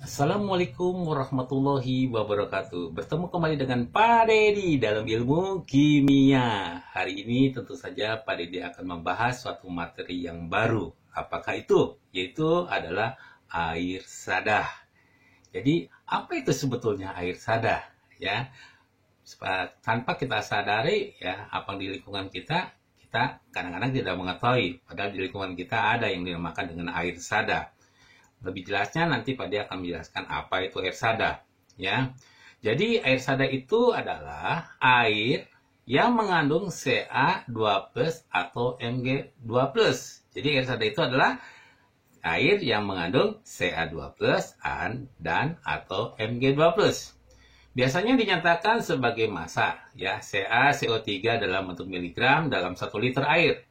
Assalamualaikum warahmatullahi wabarakatuh. Bertemu kembali dengan Pak Dedi dalam ilmu kimia. Hari ini tentu saja Pak Dedi akan membahas suatu materi yang baru. Apakah itu? Yaitu adalah air sadah. Jadi, apa itu sebetulnya air sadah? Ya, tanpa kita sadari ya, apa di lingkungan kita kadang-kadang tidak mengetahui. Padahal di lingkungan kita ada yang dinamakan dengan air sadah. Lebih jelasnya nanti Pak Dia akan menjelaskan apa itu air sadah. Ya. Jadi air sadah itu adalah air yang mengandung Ca2+ atau Mg2+. Jadi air sadah itu adalah air yang mengandung Ca2+ dan atau Mg2+. Biasanya dinyatakan sebagai massa, ya, CaCO3 dalam bentuk miligram dalam 1 liter air.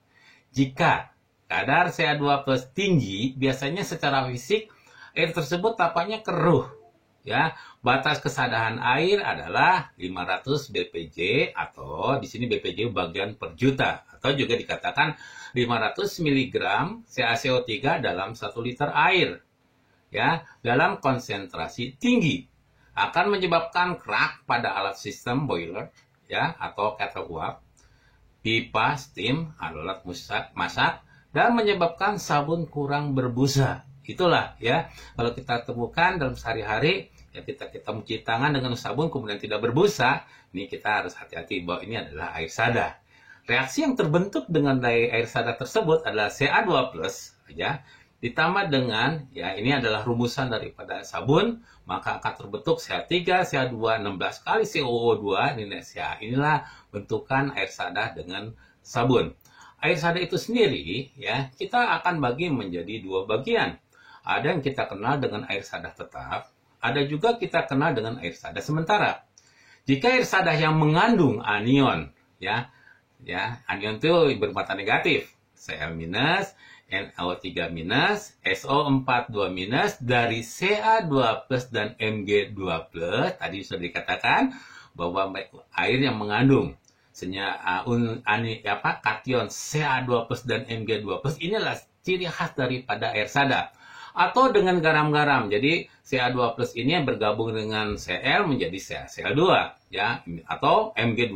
Jika kadar Ca2+ tinggi, biasanya secara fisik air tersebut tampaknya keruh. Ya, batas kesadahan air adalah 500 bpj atau di sini bpj bagian per juta atau juga dikatakan 500 mg CaCO3 dalam 1 liter air. Ya, dalam konsentrasi tinggi akan menyebabkan kerak pada alat sistem boiler ya atau kettle uap, pipa steam, alat masak dan menyebabkan sabun kurang berbusa. Itulah ya, kalau kita temukan dalam sehari-hari ya kita mencuci tangan dengan sabun kemudian tidak berbusa, ini kita harus hati-hati bahwa ini adalah air sadah. Reaksi yang terbentuk dengan air sadah tersebut adalah Ca2+ ya, ditambah dengan ya ini adalah rumusan daripada sabun, maka akan terbentuk Ca3, Ca2, 16 kali COO2 ini Ca. Inilah bentukan air sadah dengan sabun. Air sadah itu sendiri ya kita akan bagi menjadi 2 bagian. Ada yang kita kenal dengan air sadah tetap, ada juga kita kenal dengan air sadah sementara. Jika air sadah yang mengandung anion ya anion itu bermata negatif, Cl-, NO3-, SO42- dari Ca2+ dan Mg2+, tadi sudah dikatakan bahwa air yang mengandung kation Ca2+ dan Mg2+ inilah ciri khas daripada air sadah. Atau dengan garam-garam. Jadi Ca2+ ini yang bergabung dengan Cl menjadi CaCl2 ya, atau Mg2+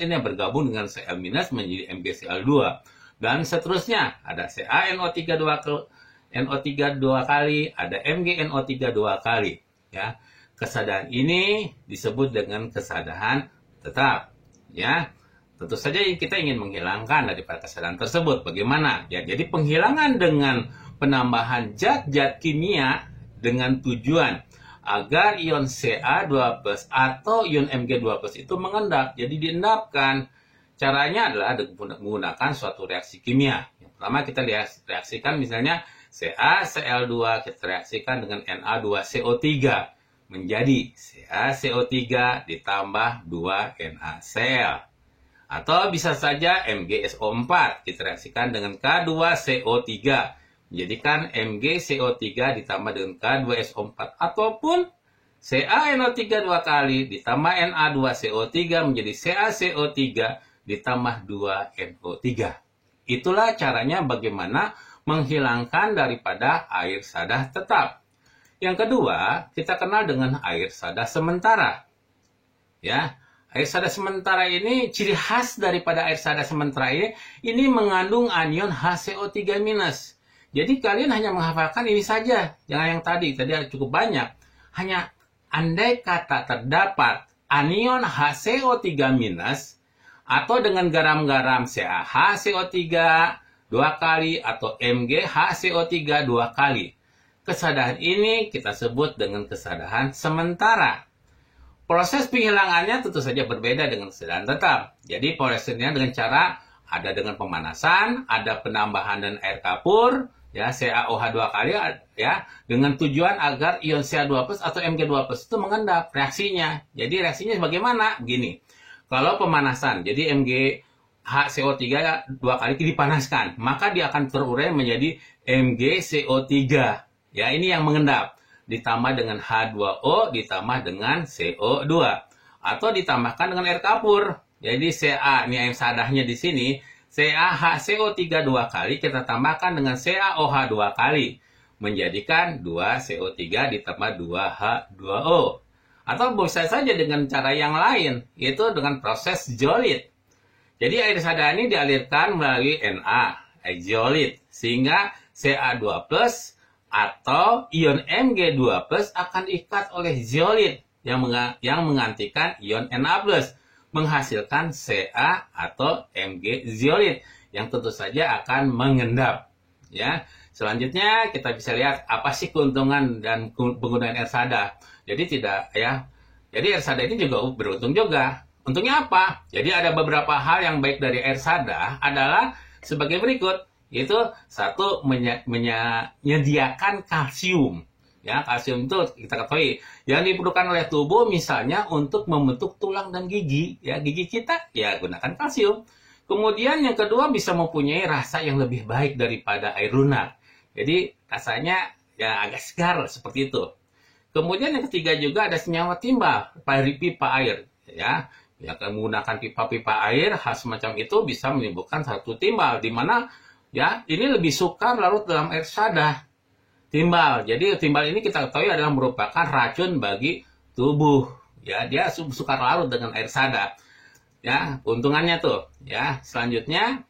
ini yang bergabung dengan Cl- menjadi MgCl2 dan seterusnya. Ada CaNO3 2 kali, ada MgNO3 2 kali ya. Kesadahan ini disebut dengan kesadahan tetap. Ya, tentu saja kita ingin menghilangkan daripada kesadahan tersebut. Bagaimana? Ya, jadi penghilangan dengan penambahan zat-zat kimia dengan tujuan agar ion Ca2+ atau ion Mg2+ itu mengendap. Jadi diendapkan. Caranya adalah menggunakan suatu reaksi kimia. Yang pertama kita reaksikan misalnya CaCl2 kita reaksikan dengan Na2CO3 menjadi CaCO3 ditambah 2 NaCl. Atau bisa saja MgSO4 kita reaksikan dengan K2CO3 menjadikan MgCO3 ditambah dengan K2SO4 ataupun CaNO3 2 kali ditambah Na2CO3 menjadi CaCO3 ditambah 2 NO3. Itulah caranya bagaimana menghilangkan daripada air sadah tetap. Yang kedua, kita kenal dengan air sadah sementara. Ya, air sadah sementara ini ciri khas daripada air sadah sementara ini mengandung anion HCO3-. Jadi kalian hanya menghafalkan ini saja, jangan yang tadi ada cukup banyak. Hanya andai kata terdapat anion HCO3- atau dengan garam-garam CaHCO3 2 kali atau MgHCO3 2 kali. Kesadahan ini kita sebut dengan kesadahan sementara. Proses penghilangannya tentu saja berbeda dengan kesadahan tetap. Jadi prosesnya dengan cara ada dengan pemanasan, ada penambahan dan air kapur, ya CaOH 2 kali ya, dengan tujuan agar ion Ca2+ atau Mg2+ itu mengendap reaksinya. Jadi reaksinya bagaimana? Begini. Kalau pemanasan, jadi MgHCO3 2 kali dipanaskan, maka dia akan terurai menjadi MgCO3. Ya, ini yang mengendap. Ditambah dengan H2O, ditambah dengan CO2. Atau ditambahkan dengan air kapur. Jadi Ca, ini air sadahnya di sini, CaHCO3 2 kali, kita tambahkan dengan CaOH 2 kali. menjadikan 2CO3 ditambah 2H2O. Atau bisa saja dengan cara yang lain, yaitu dengan proses zeolit. Jadi air sada ini dialirkan melalui Na, zeolit, sehingga Ca2+ atau ion Mg2+ akan diikat oleh zeolit yang menggantikan ion Na+, menghasilkan Ca atau Mg zeolit yang tentu saja akan mengendap. Ya, selanjutnya kita bisa lihat apa sih keuntungan dan penggunaan air sada. Jadi air sada ini juga beruntung juga. Untungnya apa? Jadi ada beberapa hal yang baik dari air sada adalah sebagai berikut, yaitu satu, menyediakan kalsium. Ya, kalsium itu kita ketahui yang diperlukan oleh tubuh misalnya untuk membentuk tulang dan gigi. Ya, gigi kita ya gunakan kalsium. Kemudian yang kedua bisa mempunyai rasa yang lebih baik daripada air lunak. Jadi rasanya ya agak segar seperti itu. Kemudian yang ketiga juga ada senyawa timbal dari pipa air. Ya, menggunakan pipa-pipa air hal semacam itu bisa menimbulkan satu timbal, di mana ya ini lebih sukar larut dalam air sada. Timbal. Jadi timbal ini kita ketahui adalah merupakan racun bagi tubuh. Ya, dia sukar larut dengan air sada. Ya, keuntungannya tuh. Ya, selanjutnya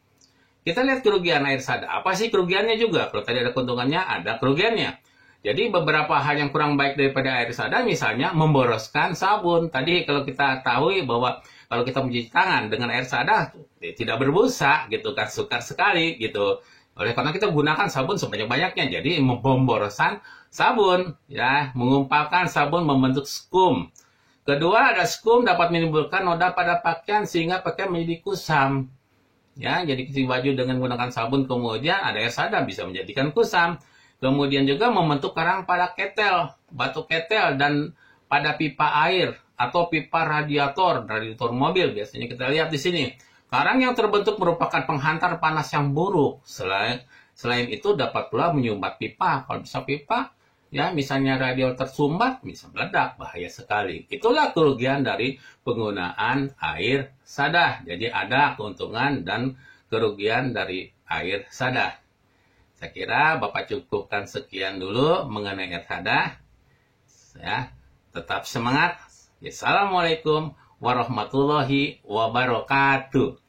kita lihat kerugian air sada. Apa sih kerugiannya juga? Kalau tadi ada keuntungannya, ada kerugiannya. Jadi beberapa hal yang kurang baik daripada air sada misalnya memboroskan sabun. Tadi kalau kita tahu bahwa kalau kita mencuci tangan dengan air sada tidak berbusa gitu kan, sukar sekali gitu. Oleh karena kita gunakan sabun sebanyak-banyaknya, jadi pemborosan sabun ya, mengumpalkan sabun membentuk skum. Kedua, ada skum dapat menimbulkan noda pada pakaian sehingga pakaian menjadi kusam. Ya, jadi cuci baju dengan menggunakan sabun kemudian ada air sada bisa menjadikan kusam. Kemudian juga membentuk karang pada ketel, batu ketel, dan pada pipa air atau pipa radiator mobil. Biasanya kita lihat di sini. Karang yang terbentuk merupakan penghantar panas yang buruk. Selain itu dapat pula menyumbat pipa. Kalau bisa pipa, ya misalnya radiator tersumbat, bisa meledak, bahaya sekali. Itulah kerugian dari penggunaan air sada. Jadi ada keuntungan dan kerugian dari air sada. Saya kira Bapak cukupkan sekian dulu mengenai air sada. Ya, tetap semangat. Assalamualaikum warahmatullahi wabarakatuh.